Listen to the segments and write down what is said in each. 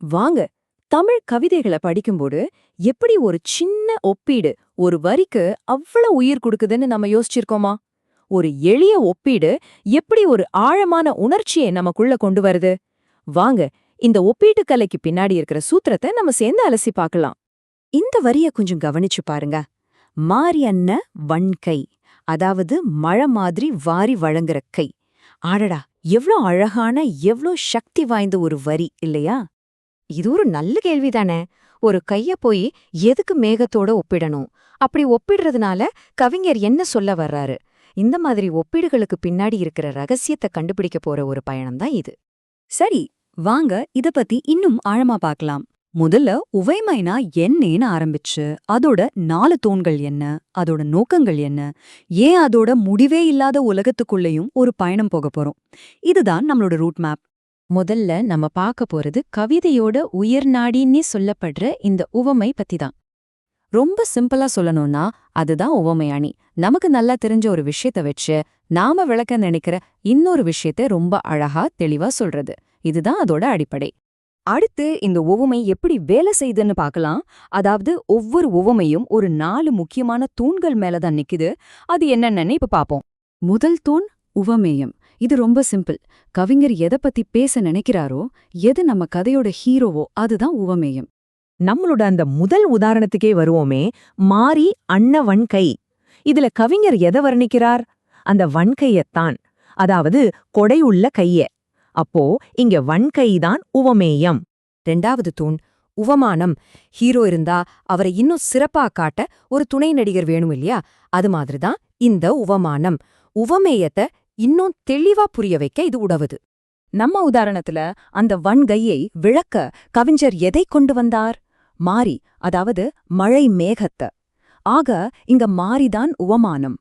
வாங்க, தமிழ் கவிதைகளை படிக்கும்போது எப்படி ஒரு சின்ன ஒப்பீடு ஒரு வரிக்கு அவ்வளவு உயிர் கொடுக்குதுன்னு நம்ம யோசிச்சிருக்கோமா? ஒரு எளிய ஒப்பீடு எப்படி ஒரு ஆழமான உணர்ச்சியை நமக்குள்ள கொண்டு வருது? வாங்க, இந்த ஒப்பீட்டு கலைக்கு பின்னாடி இருக்கிற சூத்திரத்தை நம்ம சேர்ந்து அலசி பார்க்கலாம். இந்த வரிய கொஞ்சம் கவனிச்சு பாருங்க. மாரியன்ன வன்கை, அதாவது மழை மாதிரி வாரி வழங்குற கை. ஆடடா, எவ்ளோ அழகான, எவ்ளோ சக்தி வாய்ந்த ஒரு வரி இல்லையா? இது ஒரு நல்ல கேள்விதானே. ஒரு கைய போய் எதுக்கு மேகத்தோட ஒப்பிடணும்? அப்படி ஒப்பிடுறதுனால கவிஞர் என்ன சொல்ல வர்றாரு? இந்த மாதிரி ஒப்பீடுகளுக்கு பின்னாடி இருக்கிற ரகசியத்தை கண்டுபிடிக்க போற ஒரு பயணம் தான் இது. சரி, வாங்க இத பத்தி இன்னும் ஆழமா பார்க்கலாம். முதல்ல உவமைனா என்னன்னு ஆரம்பிச்சு அதோட 4 தூண்கள் என்ன, அதோட நோக்கங்கள் என்ன, ஏன் அதோட முடிவே இல்லாத உலகத்துக்குள்ளேயும் ஒரு பயணம் போக போறோம். இதுதான் நம்மளோட ரூட் மேப். முதல்ல நம்ம பார்க்க போறது கவிதையோட உயிர்நாடின்னே சொல்லப்படுற இந்த உவமை பத்தி தான். ரொம்ப சிம்பிளா சொல்லணும்னா அதுதான் உவமை அணி. நமக்கு நல்லா தெரிஞ்ச ஒரு விஷயத்த வச்சு நாம விளக்க நினைக்கிற இன்னொரு விஷயத்த ரொம்ப அழகா தெளிவா சொல்றது. இதுதான் அதோட அடிப்படை. அடுத்து இந்த உவமை எப்படி வேலை செய்யுதுன்னு பார்க்கலாம். அதாவது ஒவ்வொரு உவமையும் ஒரு 4 முக்கியமான தூண்கள் மேலதான் நிக்குது. அது என்னன்னு இப்ப பாப்போம். முதல் தூண் உவமேயம். இது ரொம்ப சிம்பிள். கவிஞர் எதை பத்தி பேச நினைக்கிறாரோ, எது நம்ம கதையோட ஹீரோவோ அதுதான் உவமேயம். நம்மளோட அந்த முதல் உதாரணத்துக்கே வருவோமே, மாரி அன்ன வன்கை. இதுல கவிஞர் எதை வர்ணிக்கிறார்? அந்த வன்கையத்தான், அதாவது கொடையுள்ள கைய. அப்போ இங்க வன்கைதான் உவமேயம். 2வது தூண் உவமானம். ஹீரோ இருந்தா அவரை இன்னும் சிறப்பா காட்ட ஒரு துணை நடிகர் வேணும் இல்லையா? அது மாதிரிதான் இந்த உவமானம். உவமேயத்தை இன்னும் தெளிவா புரிய வைக்க இது உதவுது. நம்ம உதாரணத்துல அந்த வன்கையை விளக்க கவிஞர் எதை கொண்டு வந்தார்? மாரி, அதாவது மழை மேகத்தை. ஆக இங்க மாரிதான் உவமானம்.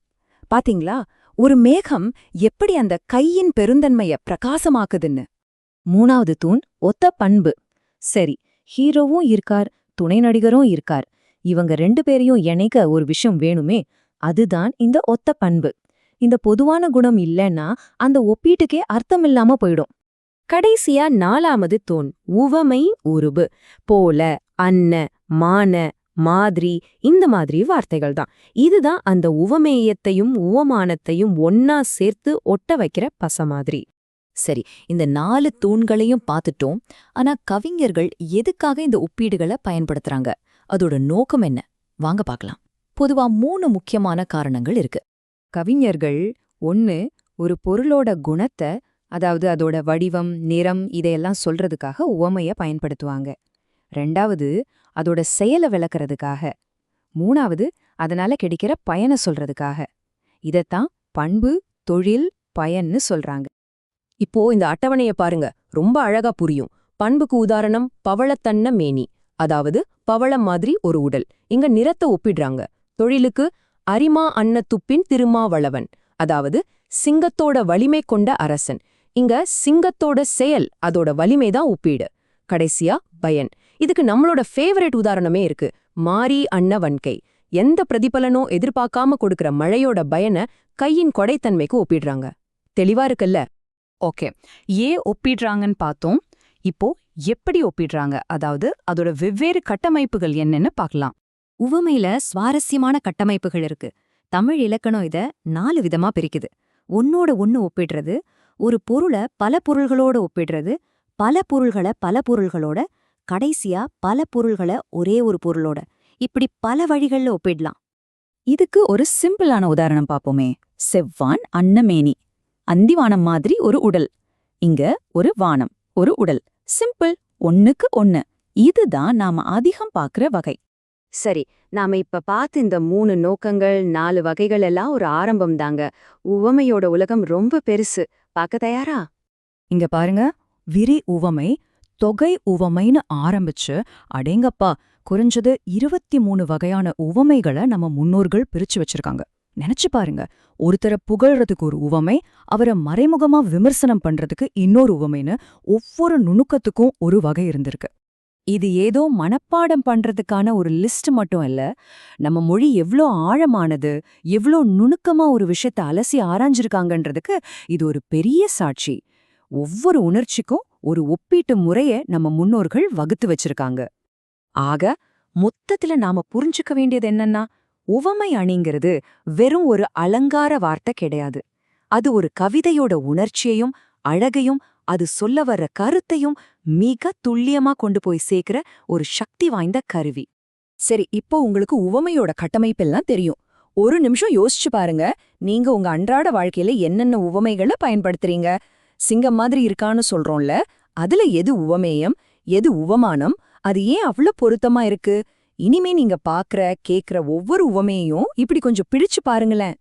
பாத்தீங்களா, ஒரு மேகம் எப்படி அந்த கையின் பெருந்தன்மைய பிரகாசமாக்குதுன்னு. 3வது தூண் ஒத்த பண்பு. சரி, ஹீரோவும் இருக்கார், துணை நடிகரும் இருக்கார். இவங்க 2 பேரையும் இணைக்க ஒரு விஷயம் வேணுமே, அதுதான் இந்த ஒத்த பண்பு. இந்த பொதுவான குணம் இல்லைன்னா அந்த ஒப்பீட்டுக்கே அர்த்தமில்லாம போயிடும். கடைசியா 4வது தூண் உவமை உருபு. போல, அன்ன, மான, மாதிரி, இந்த மாதிரி வார்த்தைகள் தான். இதுதான் அந்த உவமேயத்தையும் உவமானத்தையும் ஒன்னா சேர்த்து ஒட்ட வைக்கிற பச மாதிரி. சரி, இந்த 4 தூண்களையும் பார்த்துட்டோம். ஆனா கவிஞர்கள் எதுக்காக இந்த ஒப்பீடுகளை பயன்படுத்துறாங்க? அதோட நோக்கம் என்ன? வாங்க பார்க்கலாம். பொதுவா 3 முக்கியமான காரணங்கள் இருக்கு. கவிஞர்கள் 1 ஒரு பொருளோட குணத்தை, அதாவது அதோட வடிவம், நிறம் இதையெல்லாம் சொல்றதுக்காக உவமைய பயன்படுத்துவாங்க. 2வது அதோட செயலை விளக்கறதுக்காக. 3வது அதனால கிடைக்கிற பயனை சொல்றதுக்காக. இதத்தான் பண்பு, தொழில், பயன்னு சொல்றாங்க. இப்போ இந்த அட்டவணைய பாருங்க, ரொம்ப அழகா புரியும். பண்புக்கு உதாரணம் பவளத்தன்ன மேனி, அதாவது பவளம் மாதிரி ஒரு உடல். இங்க நிறத்தை ஒப்பிடுறாங்க. தொழிலுக்கு அரிமா அன்ன துப்பின் திருமாவளவன், அதாவது சிங்கத்தோட வலிமை கொண்ட அரசன். இங்க சிங்கத்தோட செயல், அதோட வலிமைதான் ஒப்பீடு. கடைசியா பயன். இதுக்கு நம்மளோட ஃபேவரட் உதாரணமே இருக்கு. மாரி அன்ன வன்கை. எந்த பிரதிபலனோ எதிர்பார்க்காம கொடுக்கிற மழையோட பயனை கையின் கொடைத்தன்மைக்கு ஒப்பிடுறாங்க. தெளிவா இருக்குல்ல? ஓகே, ஏன் ஒப்பிடுறாங்கன்னு பார்த்தோம். இப்போ எப்படி ஒப்பிடுறாங்க, அதாவது அதோட வெவ்வேறு கட்டமைப்புகள் என்னன்னு பார்க்கலாம். உவமையில சுவாரஸ்யமான கட்டமைப்புகள் இருக்கு. தமிழ் இலக்கணம் இத 4 விதமா பிரிக்குது. ஒன்னோட ஒன்னு ஒப்பிடுறது, ஒரு பொருளை பல பொருள்களோட ஒப்பிடுறது, பல பொருள்களை பல பொருள்களோட, கடைசியா பல பொருள்களை ஒரே ஒரு பொருளோட. இப்படி பல வழிகள்ல ஒப்பிடலாம். இதுக்கு ஒரு சிம்பிளான உதாரணம் பாப்போமே. செவ்வான் அன்னமேனி. அந்திவானம் மாதிரி ஒரு உடல். இங்க ஒரு வானம், ஒரு உடல். சிம்பிள், ஒன்னுக்கு ஒன்னு. இதுதான் நாம அதிகம் பாக்குற வகை. சரி, நாம இப்ப பார்த்து இந்த 3 நோக்கங்கள், 4 வகைகள் எல்லாம் ஒரு ஆரம்பம் தாங்க. உவமையோட உலகம் ரொம்ப பெருசு. பார்க்க தயாரா? இங்க பாருங்க, விரி உவமை, தொகை உவமைன்னு ஆரம்பிச்சு அடேங்கப்பா குறைஞ்சது 23 வகையான உவமைகளை நம்ம முன்னோர்கள் பிரிச்சு வச்சிருக்காங்க. நினைச்சு பாருங்க, ஒருத்தரை புகழ்றதுக்கு ஒரு உவமை, அவரை மறைமுகமா விமர்சனம் பண்றதுக்கு இன்னொரு உவமைன்னு ஒவ்வொரு நுணுக்கத்துக்கும் ஒரு வகை இருந்திருக்கு. இது ஏதோ மனப்பாடம் பண்றதுக்கான ஒரு லிஸ்ட் மட்டும் இல்ல. நம்ம மொழி எவ்ளோ ஆழமானது, எவ்ளோ நுணுக்கமா ஒரு விஷயத்தை அலசி ஆராய்ஞ்சிருக்காங்கன்றதுக்கு இது ஒரு பெரிய சாட்சி. ஒவ்வொரு உணர்ச்சிக்கும் ஒரு ஒப்பீட்டு முறைய நம்ம முன்னோர்கள் வகுத்து வச்சிருக்காங்க. ஆக மொத்தத்துல நாம புரிஞ்சுக்க வேண்டியது என்னன்னா, உவமை அணிங்கிறது வெறும் ஒரு அலங்கார வார்த்தை கிடையாது. அது ஒரு கவிதையோட உணர்ச்சியையும் அழகையும் அது சொல்ல வர்ற கருத்தையும் மிக துல்லியமா கொண்டு போய் சேர்க்கிற ஒரு சக்தி வாய்ந்த கருவி. சரி, இப்போ உங்களுக்கு உவமையோட கட்டமைப்பெல்லாம் தெரியும். ஒரு நிமிஷம் யோசிச்சு பாருங்க, நீங்க உங்க அன்றாட வாழ்க்கையில என்னென்ன உவமைகளை பயன்படுத்துறீங்க. சிங்கம் மாதிரி இருக்கான்னு சொல்றோம்ல, அதுல எது உவமேயம், எது உவமானம், அது ஏன் அவ்ளோ பொருத்தமா இருக்கு? இனிமே நீங்க பாக்குற கேக்குற ஒவ்வொரு உவமையையும் இப்படி கொஞ்சம் பிடிச்சு பாருங்களேன்.